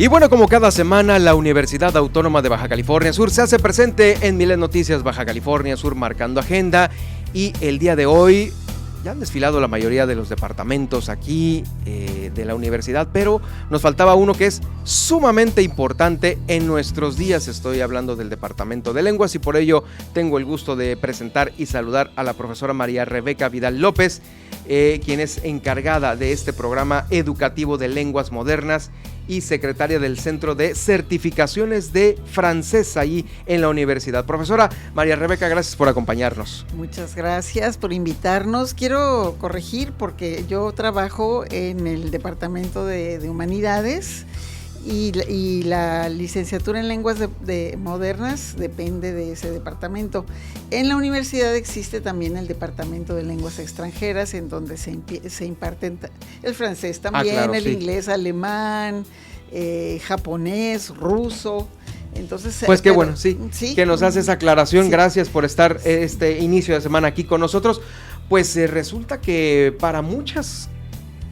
Y bueno, como cada semana, la Universidad Autónoma de Baja California Sur se hace presente en Milet Noticias Baja California Sur, marcando agenda. Y el día de hoy ya han desfilado la mayoría de los departamentos aquí de la universidad, pero nos faltaba uno que es sumamente importante en nuestros días. Estoy hablando del Departamento de Lenguas y por ello tengo el gusto de presentar y saludar a la profesora María Rebeca Vidal López, quien es encargada de este programa educativo de lenguas modernas y secretaria del Centro de Certificaciones de Francés ahí en la universidad. Profesora María Rebeca, gracias por acompañarnos. Muchas gracias por invitarnos. Quiero corregir porque yo trabajo en el Departamento de Humanidades y la licenciatura en lenguas modernas depende de ese departamento. En la universidad existe también el Departamento de Lenguas Extranjeras, en donde se imparten el francés también, claro, el inglés, alemán, japonés, ruso. Entonces, pues qué bueno, sí, que nos hace esa aclaración. Sí. Gracias por estar este inicio de semana aquí con nosotros. Pues resulta que para muchos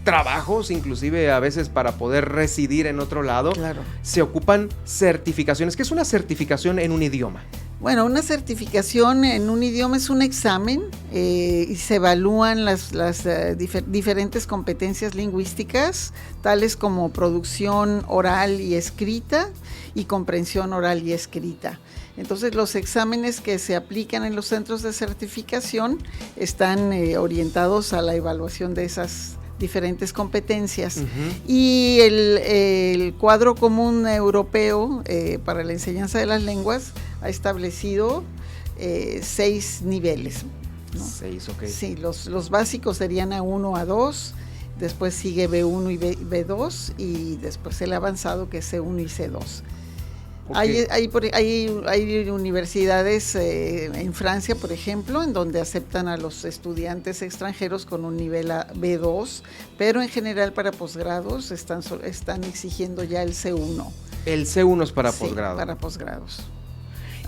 trabajos, inclusive a veces para poder residir en otro lado, claro, se ocupan certificaciones. ¿Qué es una certificación en un idioma? Bueno, una certificación en un idioma es un examen y se evalúan las diferentes competencias lingüísticas, tales como producción oral y escrita y comprensión oral y escrita. Entonces, los exámenes que se aplican en los centros de certificación están orientados a la evaluación de esas diferentes competencias. Y el cuadro común europeo para la enseñanza de las lenguas ha establecido 6 niveles, ¿no? 6, ok. Sí, los básicos serían A1, A2, después sigue B1 y B2 y después el avanzado que es C1 y C2. Okay. Hay universidades en Francia, por ejemplo, en donde aceptan a los estudiantes extranjeros con un nivel B2, pero en general para posgrados están exigiendo ya el C1. El C1 es para posgrado. Para posgrados.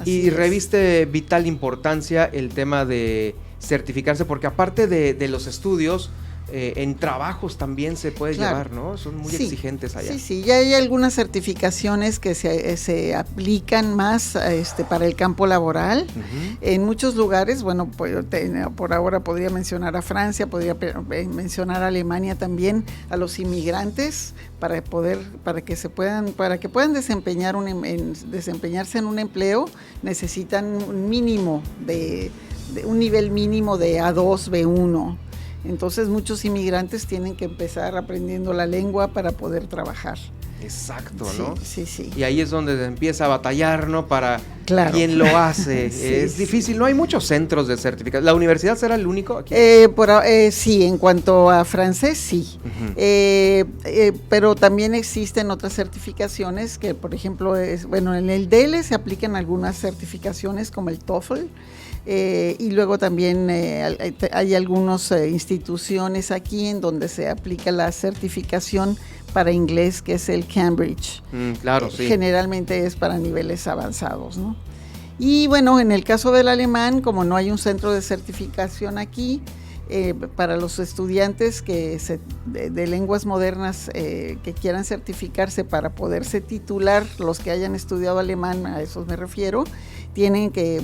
Y reviste vital importancia el tema de certificarse, porque aparte de los estudios, en trabajos también se puede llevar, ¿no? Son muy exigentes allá. Sí, ya hay algunas certificaciones que se aplican más para el campo laboral. En muchos lugares, bueno, por ahora podría mencionar a Francia, podría mencionar a Alemania también, a los inmigrantes, para que puedan desempeñarse en un empleo, necesitan un mínimo un nivel mínimo de A2, B1. Entonces muchos inmigrantes tienen que empezar aprendiendo la lengua para poder trabajar. Exacto, ¿no? Sí. Y ahí es donde empieza a batallar, ¿no? Para quien lo hace. Es difícil, no hay muchos centros de certificación. ¿La universidad será el único aquí? Sí, en cuanto a francés, sí. Pero también existen otras certificaciones que, por ejemplo, en el DELE se aplican algunas certificaciones como el TOEFL. Y luego también hay algunas instituciones aquí en donde se aplica la certificación para inglés, que es el Cambridge. Claro, sí. Generalmente es para niveles avanzados, ¿no? Y bueno, en el caso del alemán, como no hay un centro de certificación aquí, para los estudiantes de lenguas modernas que quieran certificarse para poderse titular, los que hayan estudiado alemán, a eso me refiero, tienen que,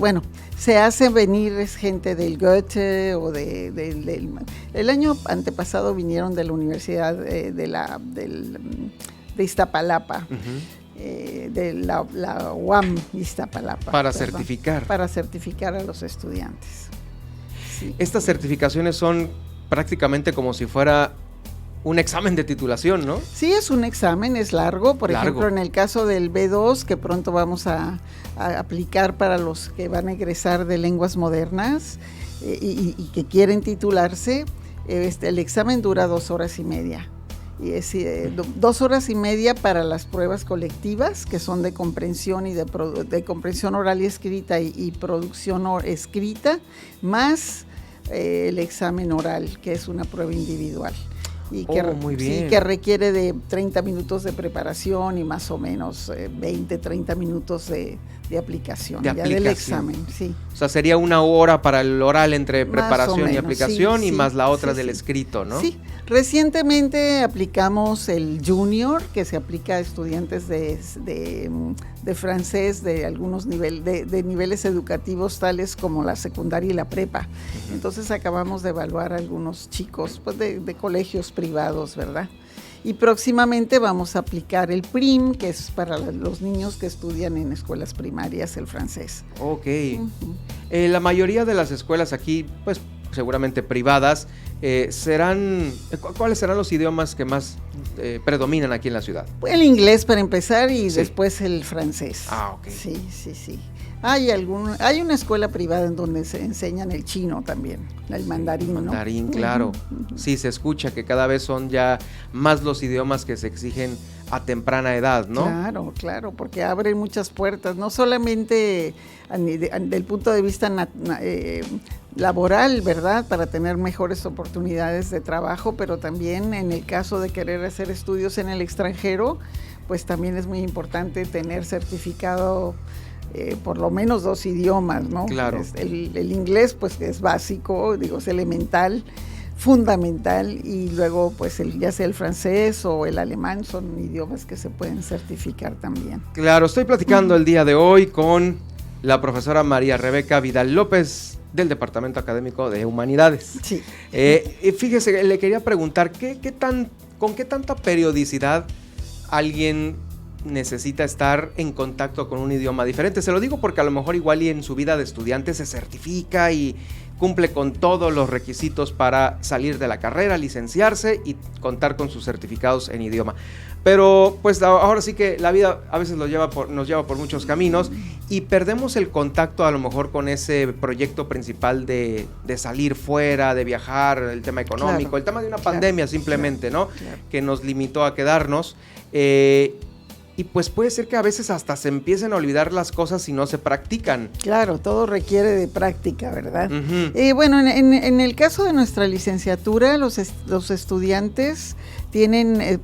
se hace venir gente del Goethe o el año antepasado vinieron de la Universidad de Iztapalapa. De la UAM Iztapalapa. Para certificar. Para certificar a los estudiantes. Sí. Estas certificaciones son prácticamente como si fuera un examen de titulación, ¿no? Sí, es un examen, es largo. Por ejemplo, en el caso del B2, que pronto vamos a aplicar para los que van a egresar de lenguas modernas y que quieren titularse, el examen dura 2 horas y media. Y es 2 horas y media para las pruebas colectivas, que son de comprensión y de comprensión oral y escrita y producción escrita, más el examen oral, que es una prueba individual. Y que requiere de 30 minutos de preparación y más o menos 20, 30 minutos de de aplicación, de ya aplicación. del examen, sí. O sea, sería una hora para el oral entre Más preparación o y menos, aplicación sí, y más la otra sí, del sí. escrito, ¿no? Sí, recientemente aplicamos el Junior, que se aplica a estudiantes de francés de algunos de niveles educativos tales como la secundaria y la prepa. Entonces acabamos de evaluar a algunos chicos pues de colegios privados, ¿verdad? Y próximamente vamos a aplicar el PRIM, que es para los niños que estudian en escuelas primarias el francés. Ok. La mayoría de las escuelas aquí, pues seguramente privadas, ¿cuáles serán los idiomas que más predominan aquí en la ciudad? El inglés para empezar y Sí. después el francés. Ah, ok. Sí. Hay una escuela privada en donde se enseñan el chino también, el mandarín, ¿no? Mandarín, claro. Sí, se escucha que cada vez son ya más los idiomas que se exigen a temprana edad, ¿no? Claro, porque abren muchas puertas, no solamente del punto de vista laboral, ¿verdad? Para tener mejores oportunidades de trabajo, pero también en el caso de querer hacer estudios en el extranjero, pues también es muy importante tener certificado por lo menos 2 idiomas, ¿no? Claro. El inglés, pues es básico, digo, es elemental, fundamental, y luego pues ya sea el francés o el alemán son idiomas que se pueden certificar también. Claro, estoy platicando el día de hoy con la profesora María Rebeca Vidal López del Departamento Académico de Humanidades. Sí. Fíjese, le quería preguntar, ¿con qué tanta periodicidad alguien necesita estar en contacto con un idioma diferente? Se lo digo porque a lo mejor igual y en su vida de estudiante se certifica y cumple con todos los requisitos para salir de la carrera, licenciarse y contar con sus certificados en idioma. Pero pues ahora sí que la vida a veces nos lleva por muchos caminos y perdemos el contacto a lo mejor con ese proyecto principal de salir fuera, de viajar, el tema económico, Claro, el tema de una pandemia simplemente, ¿no? Claro. Que nos limitó a quedarnos. Y pues puede ser que a veces hasta se empiecen a olvidar las cosas si no se practican. Claro, todo requiere de práctica, ¿verdad? Uh-huh. Bueno, en el caso de nuestra licenciatura, los estudiantes tienen,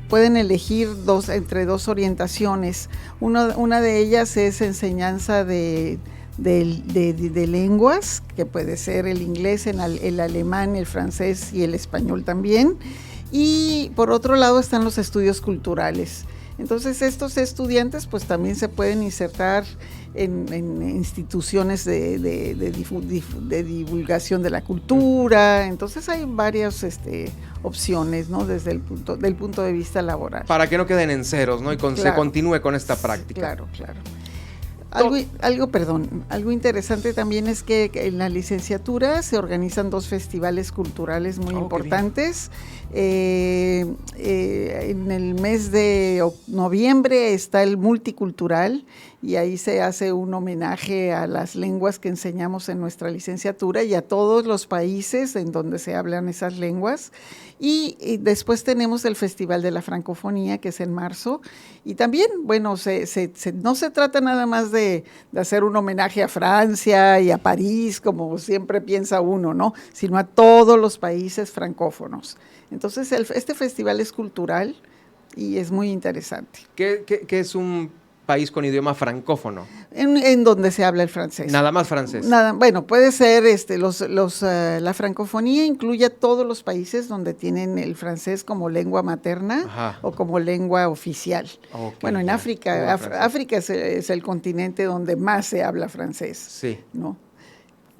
pueden elegir entre 2 orientaciones. Una de ellas es enseñanza de lenguas, que puede ser el inglés, el alemán, el francés y el español también. Y por otro lado están los estudios culturales. Entonces estos estudiantes pues también se pueden insertar en instituciones de divulgación de la cultura. Entonces hay varias opciones, ¿no? Desde del punto de vista laboral. Para que no queden en ceros, ¿no? Y Claro. se continúe con esta práctica. Claro. Algo interesante también es que en la licenciatura se organizan 2 festivales culturales muy importantes. En el mes de noviembre está el multicultural y ahí se hace un homenaje a las lenguas que enseñamos en nuestra licenciatura y a todos los países en donde se hablan esas lenguas. Y después tenemos el Festival de la Francofonía, que es en marzo. Y también, bueno, no se trata nada más de hacer un homenaje a Francia y a París, como siempre piensa uno, ¿no? Sino a todos los países francófonos. Entonces, este festival es cultural y es muy interesante. ¿Qué es un país con idioma francófono? En donde se habla el francés. Nada más francés. Bueno, puede ser, la francofonía incluye a todos los países donde tienen el francés como lengua materna. Ajá. O como lengua oficial. Okay, bueno, en África es el continente donde más se habla francés. Sí. ¿No?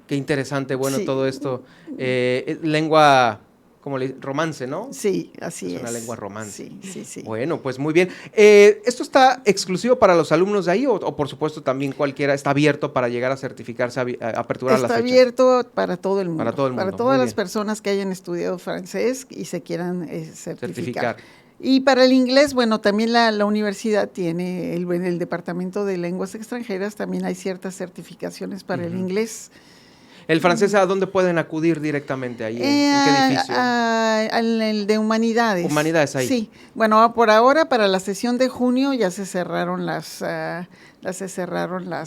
Qué interesante, bueno, sí. Todo esto. Lengua... como romance, ¿no? Sí, así es. Es una lengua romance. Sí. Bueno, pues muy bien. ¿Esto está exclusivo para los alumnos de ahí o por supuesto también cualquiera está abierto para llegar a certificarse, aperturar las fechas? Está abierto para todo el mundo. Para todo el mundo. Para todas las personas que hayan estudiado francés y se quieran certificar. Y para el inglés, bueno, también la universidad tiene, en el Departamento de Lenguas Extranjeras, también hay ciertas certificaciones para el inglés. ¿El francés a dónde pueden acudir directamente? ¿En qué edificio? El de Humanidades. Humanidades ahí. Sí. Bueno, por ahora, para la sesión de junio ya se cerraron ya se cerraron la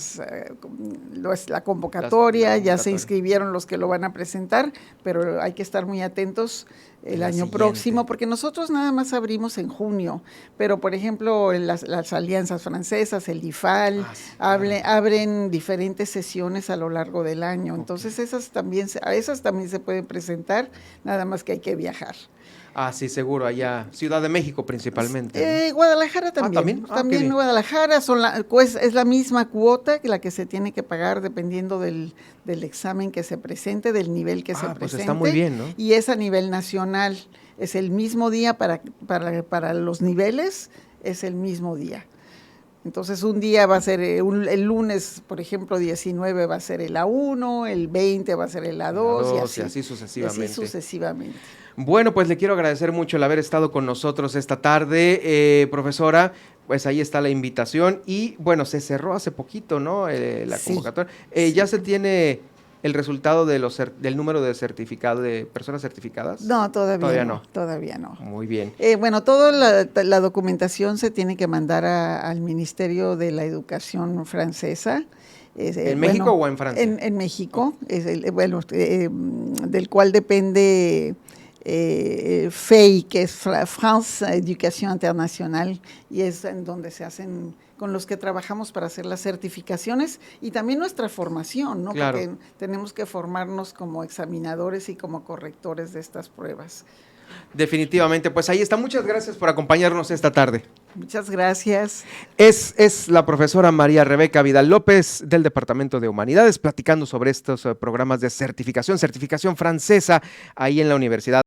convocatoria, ya se inscribieron los que lo van a presentar, pero hay que estar muy atentos el año próximo, porque nosotros nada más abrimos en junio, pero por ejemplo las alianzas francesas, el IFAL, abren diferentes sesiones a lo largo del año, entonces esas también se pueden presentar, nada más que hay que viajar. Ah, sí, seguro, allá, Ciudad de México principalmente. ¿No? Guadalajara también. También Guadalajara es la misma cuota que la que se tiene que pagar dependiendo del examen que se presente, del nivel que se presente. Pues está muy bien, ¿no? Y es a nivel nacional, es el mismo día para los niveles, es el mismo día. Entonces un día va a ser, el lunes, por ejemplo, 19 va a ser el A1, el 20 va a ser el A2 y así sucesivamente. Bueno, pues le quiero agradecer mucho el haber estado con nosotros esta tarde, profesora. Pues ahí está la invitación y bueno, se cerró hace poquito, ¿no? La convocatoria. ¿Ya se tiene el resultado del número de personas certificadas? No, todavía no. Muy bien. Bueno, toda la documentación se tiene que mandar al Ministerio de la Educación francesa. ¿En México o en Francia? En México, del cual depende FEI, que es France Education International, y es en donde se hacen, con los que trabajamos para hacer las certificaciones y también nuestra formación, ¿no? Claro. Porque tenemos que formarnos como examinadores y como correctores de estas pruebas. Definitivamente, pues ahí está. Muchas gracias por acompañarnos esta tarde. Muchas gracias. Es la profesora María Rebeca Vidal López del Departamento de Humanidades platicando sobre estos programas de certificación francesa ahí en la Universidad